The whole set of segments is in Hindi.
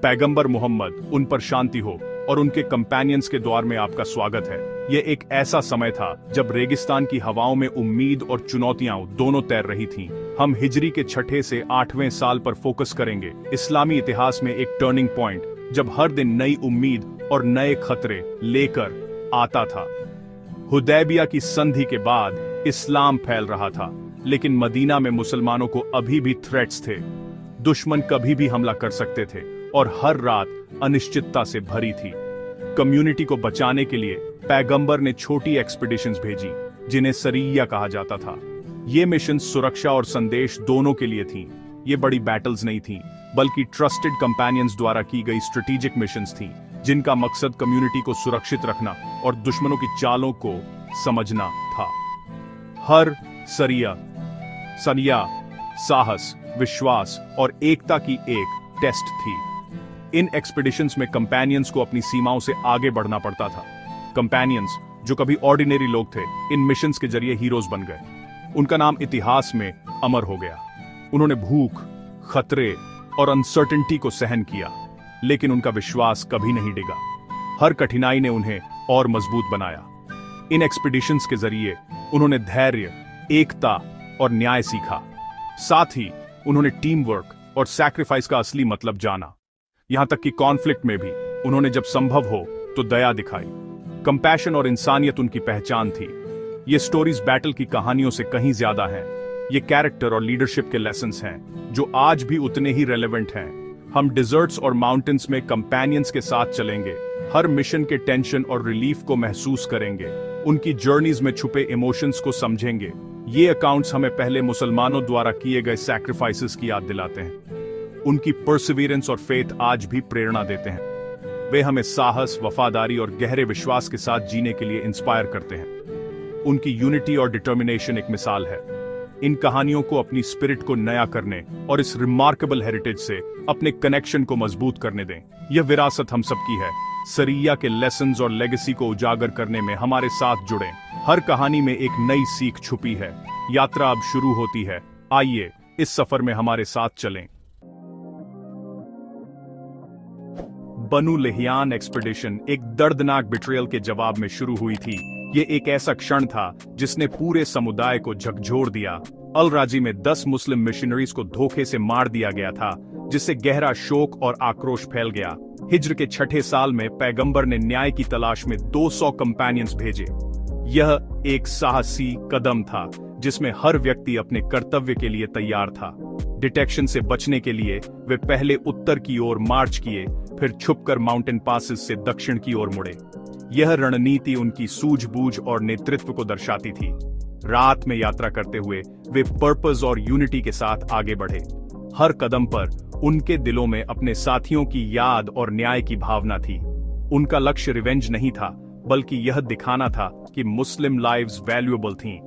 पैगंबर मोहम्मद, उन पर शांति हो, और उनके कंपेनियंस के द्वार में आपका स्वागत है। यह एक ऐसा समय था जब रेगिस्तान की हवाओं में उम्मीद और चुनौतियां दोनों तैर रही थीं। हम हिजरी के 6ठे से 8वें साल पर फोकस करेंगे, इस्लामी इतिहास में एक टर्निंग पॉइंट जब हर दिन नई उम्मीद और नए खतरे लेकर आता था। हुदैबिया की संधि के बाद इस्लाम फैल रहा था, लेकिन मदीना में मुसलमानों को अभी भी थ्रेट्स थे। दुश्मन कभी भी हमला कर सकते थे और हर रात अनिश्चितता से भरी थी। कम्युनिटी को बचाने के लिए पैगंबर ने छोटी एक्सपीडिशंस भेजी, जिन्हें सरिया कहा जाता था। ये मिशन सुरक्षा और संदेश दोनों के लिए थीं। ये बड़ी बैटल्स नहीं थीं, बल्कि ट्रस्टेड कंपेनियंस द्वारा की गई स्ट्रेटेजिक मिशंस थीं, जिनका मकसद कम्युनिटी को सुरक्षित रखना और दुश्मनों की चालों को समझना था। हर सरिया साहस, विश्वास और एकता की एक टेस्ट थी। इन एक्सपीडिशंस में कंपेनियंस को अपनी सीमाओं से आगे बढ़ना पड़ता था। कंपेनियंस, जो कभी ऑर्डिनरी लोग थे, इन मिशंस के जरिए हीरोज बन गए। उनका नाम इतिहास में अमर हो गया। उन्होंने भूख, खतरे और अनसर्टेनिटी को सहन किया, लेकिन उनका विश्वास कभी नहीं डिगा। हर कठिनाई ने उन्हें और मजबूत बनाया। इन एक्सपीडिशंस के जरिए उन्होंने धैर्य, एकता और न्याय सीखा। साथ ही उन्होंने टीम वर्क और सैक्रिफाइस का असली मतलब जाना। यहां तक कि कॉन्फ्लिक्ट में भी उन्होंने जब संभव हो तो दया दिखाई। कंपैशन और इंसानियत उनकी पहचान थी। ये स्टोरीज बैटल की कहानियों से कहीं ज्यादा हैं। ये कैरेक्टर और लीडरशिप के लेसन्स हैं, जो आज भी उतने ही रेलेवेंट हैं। हम डिजर्ट्स और माउंटेन्स में कंपेनियंस के साथ चलेंगे, हर मिशन के टेंशन और रिलीफ को महसूस करेंगे, उनकी जर्नीज में छुपे इमोशंस को समझेंगे। ये अकाउंट्स हमें पहले मुसलमानों द्वारा किए गए सैक्रिफाइसेस की याद दिलाते हैं। उनकी परसिवियरेंस और फेथ आज भी प्रेरणा देते हैं। वे हमें साहस, वफादारी और गहरे विश्वास के साथ जीने के लिए इंस्पायर करते हैं। उनकी यूनिटी और डिटर्मिनेशन एक मिसाल है। इन कहानियों को अपनी स्पिरिट को नया करने और इस रिमार्केबल हेरिटेज से अपने कनेक्शन को मजबूत करने दें। यह विरासत हम सबकी है। सरिया के लेसन्स और लेगेसी को उजागर करने में हमारे साथ जुड़ें। हर कहानी में एक नई सीख छुपी है। यात्रा अब शुरू होती है। आइए इस सफर में हमारे साथ चलें। बनु लिहियान एक्सपीडिशन एक दर्दनाक बिट्रेयल के जवाब में शुरू हुई थी। ये एक ऐसा क्षण था जिसने पूरे समुदाय को झकझोर दिया। अल राजी में 10 मुस्लिम मिशनरीज को धोखे से मार दिया गया था, जिससे गहरा शोक और आक्रोश फैल गया। हिज्र के 6ठे साल में पैगंबर ने न्याय की तलाश में 200 कंपेनियंस भेजे। यह एक साहसी कदम था, जिसमें हर व्यक्ति अपने कर्तव्य के लिए तैयार था। डिटेक्शन से बचने के लिए वे पहले उत्तर की ओर मार्च किए, फिर छुपकर माउंटेन पासेस से दक्षिण की ओर मुड़े। यह रणनीति उनकी सूझबूझ और नेतृत्व को दर्शाती थी। रात में यात्रा करते हुए वे पर्पस और यूनिटी के साथ आगे बढ़े। हर कदम पर उनके दिलों में अपने साथियों की याद और न्याय की भावना थी। उनका लक्ष्य रिवेंज नहीं था, बल्कि यह दिखाना था कि मुस्लिम लाइव्स वैल्यूएबल थीं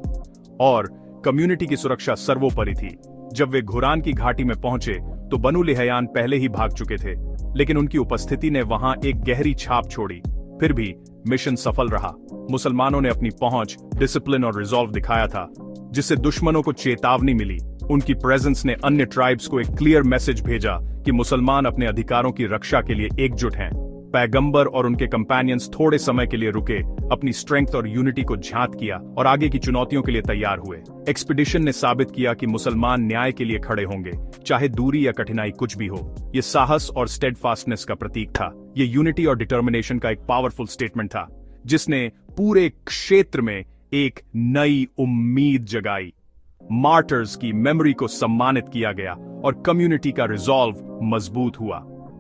और कम्युनिटी की सुरक्षा सर्वोपरि थी। जब वे घुरान की घाटी में पहुंचे तो बनु लिहियान पहले ही भाग चुके थे, लेकिन उनकी उपस्थिति ने वहां एक गहरी छाप छोड़ी। फिर भी मिशन सफल रहा। मुसलमानों ने अपनी पहुंच, डिसिप्लिन और रिजॉल्व दिखाया था, जिससे दुश्मनों को चेतावनी मिली। उनकी प्रेजेंस ने अन्य ट्राइब्स को एक क्लियर मैसेज भेजा कि मुसलमान अपने अधिकारों की रक्षा के लिए एकजुट हैं। पैगंबर और उनके कंपेनियंस थोड़े समय के लिए रुके, अपनी स्ट्रेंथ और यूनिटी को झांत किया और आगे की चुनौतियों के लिए तैयार हुए। एक्सपीडिशन ने साबित किया कि मुसलमान न्याय के लिए खड़े होंगे, चाहे दूरी या कठिनाई कुछ भी हो। यह साहस और स्टेडफास्टनेस का प्रतीक था। यह यूनिटी और डिटर्मिनेशन का एक पावरफुल स्टेटमेंट था, जिसने पूरे क्षेत्र में एक नई उम्मीद जगाई। मार्टर्स की मेमोरी को सम्मानित किया गया और कम्युनिटी का रिजॉल्व मजबूत हुआ।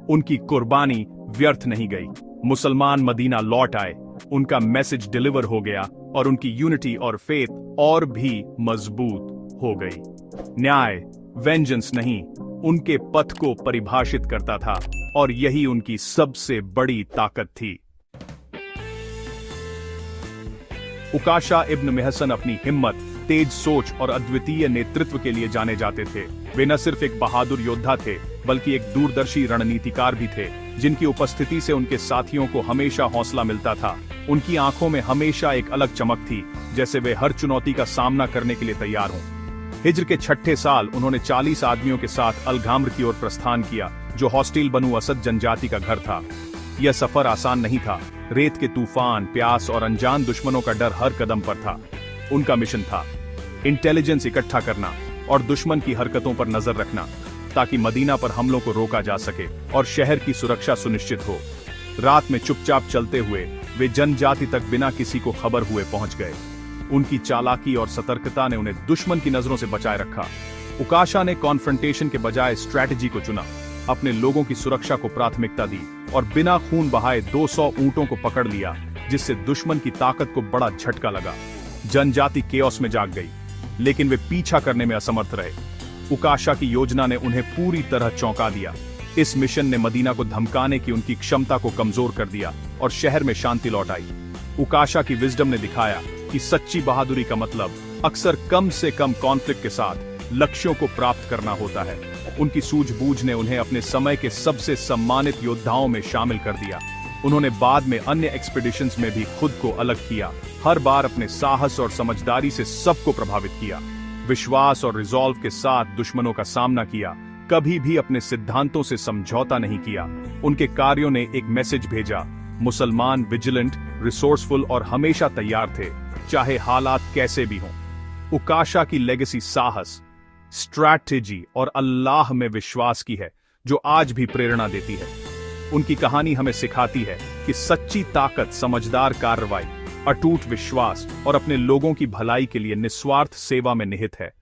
उनकी कुर्बानी व्यर्थ नहीं गई। मुसलमान मदीना लौट आए, उनका मैसेज डिलीवर हो गया और उनकी यूनिटी और फेथ और भी मजबूत हो गई। न्याय वेंजेंस नहीं, उनके पथ को परिभाषित करता था और यही उनकी सबसे बड़ी ताकत थी। उकाशा इब्न मेहसन अपनी हिम्मत, तेज सोच और अद्वितीय नेतृत्व के लिए जाने जाते थे। वे न सिर्फ एक बहादुर योद्धा थे, बल्कि एक दूरदर्शी रणनीतिकार भी थे, जिनकी उपस्थिति से उनके साथियों को हमेशा हौसला मिलता था। उनकी आंखों में हमेशा एक अलग चमक थी, जैसे वे हर चुनौती का सामना करने के लिए तैयार हों। हिज्र के 6ठे साल उन्होंने 40 आदमियों के साथ अलगाम्र की ओर प्रस्थान किया। जो हॉस्टिल बनु असद जनजाति का घर था। यह सफर आसान नहीं था। रेत के तूफान, प्यास और अनजान दुश्मनों का डर हर कदम पर था। उनका मिशन था इंटेलिजेंस इकट्ठा करना और दुश्मन की हरकतों पर नजर रखना, ताकि मदीना पर हमलों को रोका जा सके और शहर की सुरक्षा सुनिश्चित हो। रात में चुपचाप चलते हुए वे जनजाति तक बिना किसी को खबर हुए पहुंच गए। उनकी चालाकी और सतर्कता ने उन्हें दुश्मन की नजरों से बचाए रखा। उकाशा ने कॉन्फ्रंटेशन के बजाय स्ट्रैटेजी को चुना, अपने लोगों की सुरक्षा को प्राथमिकता दी और बिना खून बहाए 200 ऊंटों को पकड़ लिया, जिससे दुश्मन की ताकत को बड़ा झटका लगा। जनजाति केओस में जाग गई, लेकिन वे पीछा करने में असमर्थ रहे। उकाशा की योजना ने उन्हें पूरी तरह चौंका दिया। इस मिशन ने मदीना को धमकाने की उनकी क्षमता को कमजोर कर दिया और शहर में शांति लौट आई। उकाशा की विजडम ने दिखाया कि सच्ची बहादुरी का मतलब अक्सर कम से कम कॉन्फ्लिक्ट के साथ लक्ष्यों को प्राप्त करना होता है। उनकी सूझबूझ ने उन्हें अपने समय के सबसे सम्मानित योद्धाओं में शामिल कर दिया। उन्होंने बाद में अन्य एक्सपीडिशंस में भी खुद को अलग किया, हर बार अपने साहस और समझदारी से सबको प्रभावित किया। विश्वास और रिजॉल्व के साथ दुश्मनों का सामना किया, कभी भी अपने सिद्धांतों से समझौता नहीं किया। उनके कार्यों ने एक मैसेज भेजा, मुसलमान विजिलेंट, रिसोर्सफुल और हमेशा तैयार थे, चाहे हालात कैसे भी हों। उकाशा की लेगेसी साहस, स्ट्रैटेजी और अल्लाह में विश्वास की है, जो आज भी प्रेरणा देती है। उनकी कहानी हमें सिखाती है कि सच्ची ताकत समझदार कार्रवाई, अटूट विश्वास और अपने लोगों की भलाई के लिए निस्वार्थ सेवा में निहित है।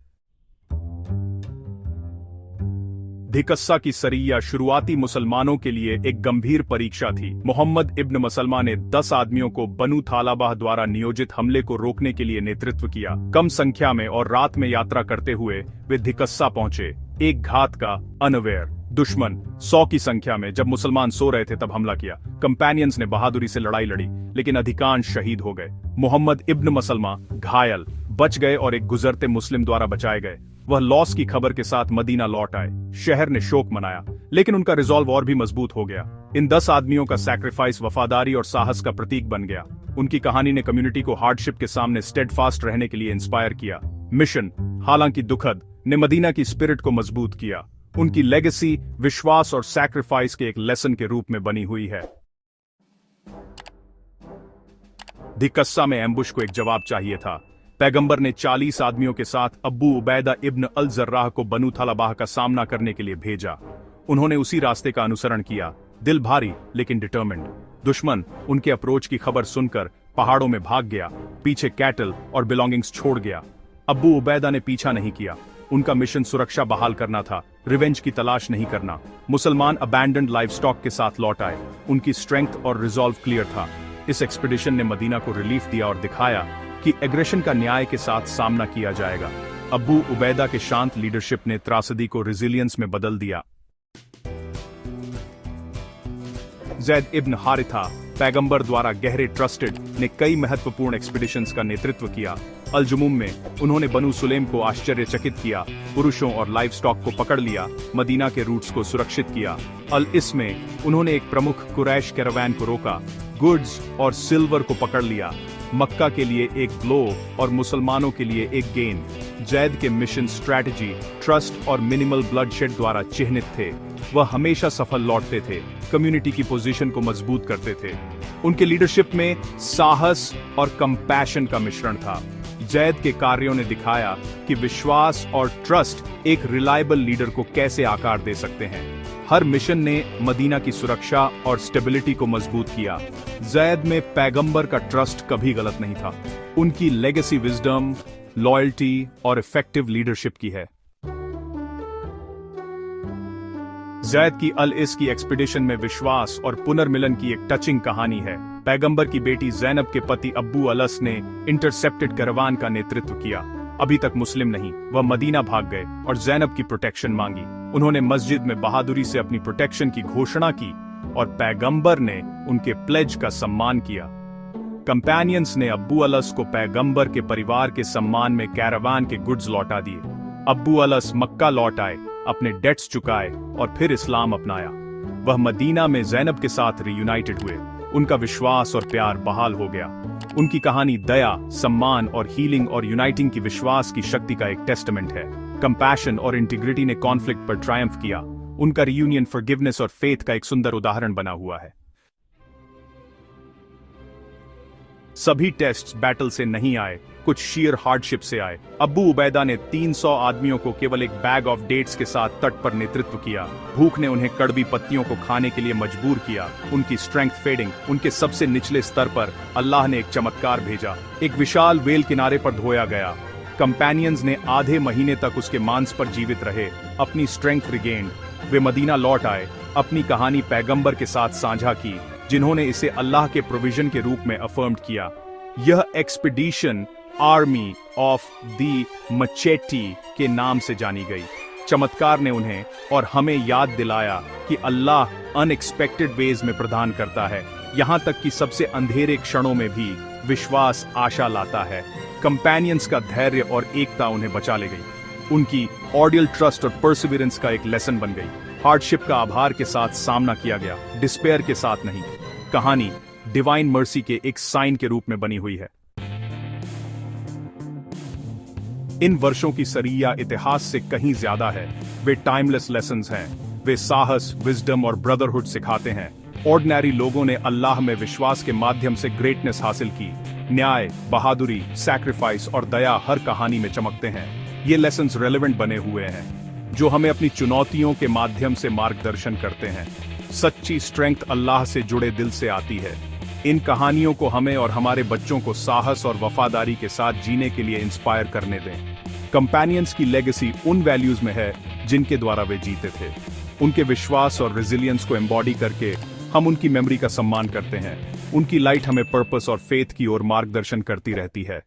धिकस्सा की सरिया शुरुआती मुसलमानों के लिए एक गंभीर परीक्षा थी। मोहम्मद इब्न मसलमा ने 10 आदमियों को बनु थालाबाह द्वारा नियोजित हमले को रोकने के लिए नेतृत्व किया। कम संख्या में और रात में यात्रा करते हुए वे धिकस्सा पहुंचे। एक घात का अनअवेयर दुश्मन 100 की संख्या में जब मुसलमान सो रहे थे तब हमला किया। कंपेनियंस ने बहादुरी से लड़ाई लड़ी, लेकिन अधिकांश शहीद हो गए। मोहम्मद इब्न मसलमा घायल बच गए और एक गुजरते मुस्लिम द्वारा बचाए गए। वह लॉस की खबर के साथ मदीना लौट आए। शहर ने शोक मनाया, लेकिन उनका रिजॉल्व और भी मजबूत हो गया। इन 10 आदमियों का सैक्रिफाइस वफादारी और साहस का प्रतीक बन गया। उनकी कहानी ने कम्युनिटी को हार्डशिप के सामने स्टेडफास्ट रहने के लिए इंस्पायर किया। मिशन, हालांकि दुखद, ने मदीना की स्पिरिट को मजबूत किया। उनकी लेगेसी विश्वास और सैक्रिफाइस के एक लेसन के रूप में बनी हुई है। धिकस्सा में एम्बुश को एक जवाब चाहिए था। पैगंबर ने 40 आदमियों के साथ अब्बू उबैदा इब्न अल जर्राह को बनु थालाबाह का सामना करने के लिए भेजा। उन्होंने उसी रास्ते का अनुसरण किया, दिल भारी लेकिन डिटर्मिन्ड। दुश्मन उनके अप्रोच की खबर सुनकर पहाड़ों में भाग गया, पीछे कैटल और बिलोंगिंग्स छोड़ गया। अब्बू उबैदा ने पीछा नहीं किया। उनका मिशन सुरक्षा बहाल करना था, रिवेंज की तलाश नहीं करना। मुसलमान अबैंडन्ड लाइवस्टॉक के साथ लौट आए। उनकी स्ट्रेंथ और रिजॉल्व क्लियर था। इस एक्सपीडिशन ने मदीना को रिलीफ दिया और दिखाया कि एग्रेशन का न्याय के साथ सामना किया जाएगा। अब्बू उबैदा के शांत लीडरशिप ने त्रासदी को रेजिलियंस में बदल दिया। ज़ैद इब्न हारिथा, पैगंबर द्वारा गहरे ट्रस्टेड, ने कई महत्वपूर्ण एक्सपीडिशंस का नेतृत्व किया। अल-जुमुम में उन्होंने बनु सुलेम को आश्चर्यचकित किया, पुरुषों और लाइव स्टॉक को पकड़ लिया, मदीना के रूट्स को सुरक्षित किया। अल-इस में उन्होंने एक प्रमुख कुरैश कैरावान को रोका, गुड्स और सिल्वर को पकड़ लिया। मक्का के लिए एक ब्लो और मुसलमानों के लिए एक गेन। जैद के मिशन स्ट्रैटेजी, ट्रस्ट और मिनिमल ब्लडशेड द्वारा चिह्नित थे। वह हमेशा सफल लौटते थे, कम्युनिटी की पोजीशन को मजबूत करते थे। उनके लीडरशिप में साहस और कंपैशन का मिश्रण था। जैद के कार्यों ने दिखाया कि विश्वास और ट्रस्ट एक रिलायबल लीडर को कैसे आकार दे सकते हैं। हर मिशन ने मदीना की सुरक्षा और स्टेबिलिटी को मजबूत किया। जैद में पैगंबर का ट्रस्ट कभी गलत नहीं था। उनकी लेगेसी विजडम, लॉयल्टी और इफेक्टिव लीडरशिप की है। जैद की अल-इस की एक्सपीडिशन में विश्वास और पुनर्मिलन की एक टचिंग कहानी है। पैगंबर की बेटी ज़ैनब के पति अब्बू अलस ने इंटरसेप्टेड कैरावान का नेतृत्व किया। अभी तक मुस्लिम नहीं, वह मदीना भाग गए और ज़ैनब की प्रोटेक्शन मांगी। उन्होंने मस्जिद में बहादुरी से अपनी प्रोटेक्शन की घोषणा की और पैगंबर ने उनके प्लेज का सम्मान किया। कंपेनियंस ने अब्बू अलस को पैगंबर के परिवार के सम्मान में कैरावान के गुड्स लौटा दिए। अब्बू अलस मक्का लौट आए, अपने डेट्स चुकाए और फिर इस्लाम अपनाया। वह मदीना में ज़ैनब के साथ रियूनाइटेड हुए। उनका विश्वास और प्यार बहाल हो गया। उनकी कहानी दया, सम्मान और हीलिंग और यूनाइटिंग की विश्वास की शक्ति का एक टेस्टामेंट है। कंपैशन और इंटीग्रिटी ने कॉन्फ्लिक्ट पर ट्रायम्फ किया। उनका रियूनियन फॉरगिवनेस और फेथ का एक सुंदर उदाहरण बना हुआ है। सभी टेस्ट्स बैटल से नहीं आए, कुछ शीयर हार्डशिप से आए। अब्बू उबैदा ने 300 आदमियों को केवल एक बैग ऑफ डेट्स के साथ तट पर नेतृत्व किया। भूख ने उन्हें कड़वी पत्तियों को खाने के लिए मजबूर किया। उनकी स्ट्रेंथ फेडिंग, उनके सबसे निचले स्तर पर अल्लाह ने एक चमत्कार भेजा। एक विशाल वेल किनारे पर धोया गया। कंपेनियंस ने आधे महीने तक उसके मांस पर जीवित रहे, अपनी स्ट्रेंथ रिगेन्ड। वे मदीना लौट आए, अपनी कहानी पैगंबर के साथ साझा की, जिन्होंने इसे अल्लाह के प्रोविजन के रूप में अफर्म्ड किया। यह एक्सपीडिशन आर्मी ऑफ द मचेटी के नाम से जानी गई। चमत्कार ने उन्हें और हमें याद दिलाया कि अल्लाह अनएक्सपेक्टेड वेज में प्रदान करता है, यहां तक कि सबसे अंधेरे क्षणों में भी विश्वास आशा लाता है। कंपेनियंस का धैर्य और एकता उन्हें बचा ले गई। उनकी ऑर्डियल ट्रस्ट और परसिविरेंस का एक लेसन बन गई। हार्डशिप का आभार के साथ सामना किया गया, डिस्पेयर के साथ नहीं। कहानी डिवाइन मर्सी के एक साइन के रूप में बनी हुई है। इन वर्षों की सरिया इतिहास से कहीं ज्यादा है। वे टाइमलेस लेसन्स हैं। वे साहस, विजडम और ब्रदरहुड सिखाते हैं। ऑर्डिनरी लोगों ने अल्लाह में विश्वास के माध्यम से ग्रेटनेस हासिल की। न्याय, बहादुरी, सैक्रिफाइस और दया हर कहानी में चमकते हैं। ये लेसन्स रेलेवेंट बने हुए हैं, जो हमें अपनी चुनौतियों के माध्यम से मार्गदर्शन करते हैं। सच्ची स्ट्रेंथ अल्लाह से जुड़े दिल से आती है। इन कहानियों को हमें और हमारे बच्चों को साहस और वफादारी के साथ जीने के लिए इंस्पायर करने दें। कंपेनियंस की लेगेसी उन वैल्यूज में है जिनके द्वारा वे जीते थे। उनके विश्वास और रेजिलियंस को एम्बॉडी करके हम उनकी मेमोरी का सम्मान करते हैं। उनकी लाइट हमें पर्पस और फेथ की ओर मार्गदर्शन करती रहती है।